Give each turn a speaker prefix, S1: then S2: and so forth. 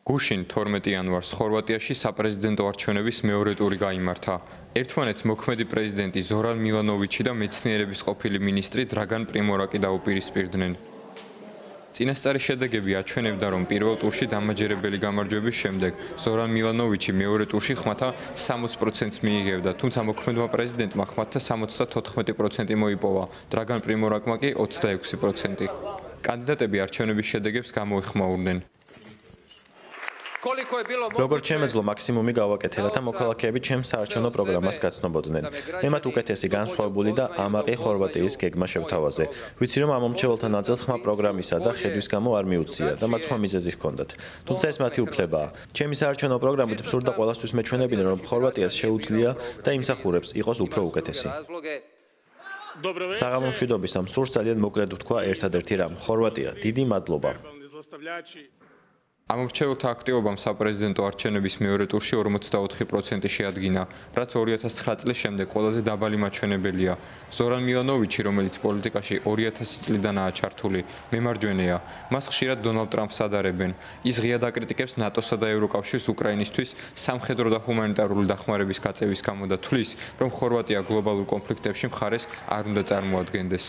S1: გუშინ 12 იანვარს ხორვატიაში საპრეზიდენტო არჩევნების მეორე ტური გაიმართა. ერთმანეთს მოქმედი პრეზიდენტი ზორან მილანოვიჩი და მეცნიერების ყოფილი მინისტრი დრაგან პრიმორაკი დაუპირისპირდნენ. წინასწარი შედეგები აჩვენებდა, რომ პირველ ტურში დამაჯერებელი გამარჯვების შემდეგ ზორან მილანოვიჩი მეორე ტურში ხმათა 60%-ს მიიღებდა, თუმცა მოქმედმა პრეზიდენტმა ხმათა 74% მოიპოვა, დრაგან პრიმორაკმა კი 26%. კანდიდატები არჩევნების შედეგებს გამოეხმაურნენ.
S2: როგორც შემეძლო მაქსიმუმი გავაკეთე, რათა მოქალაქეები ჩემს საარჩევნო პროგრამას გაცნობოდნენ. მე მათ უკეთესი განსხვავებული და ამაყი ხორვატიის გეგმა შევთავაზე. ვიცი, რომ ამ მომრჩეველთა ნაწილს ხმა პროგრამისა და ხედვის გამო არ მიუწია და მათ სხვა მიზეზი ჰქონდათ. თუმცა ეს მათი უფლებაა. ჩემი საარჩევნო პროგრამით მსურდა ყველასთვის მეჩვენებინა, რომ ხორვატიას შეუძლია და იმსახურებს იყოს უფრო უკეთესი. საღამო მშვიდობის ამ სურს ძალიან მოკლედ ვთქვა ერთადერთი რამ. ხორვატია, დიდი მადლობა.
S1: ამორჩეველთა აქტივობამ საპრეზიდენტო არჩევნების მეორე ტურში 44% შეადგინა, რაც 2009 წლის შემდეგ ყველაზე დაბალი მაჩვენებელია. ზორან მილანოვიჩი, რომელიც პოლიტიკაში 2000 წლიდანაა ჩართული, მემარჯვენეა. მას ხშირად დონალდ ტრამპს ადარებენ. ის ღიად აკრიტიკებს ნატოსა და ევროკავშირს უკრაინისთვის სამხედრო და ჰუმანიტარული დახმარების გაწევის გამო და თვლის, რომ ხორვატია გლობალურ კონფლიქტებში მხარეს არ უნდა წარმოადგენდეს.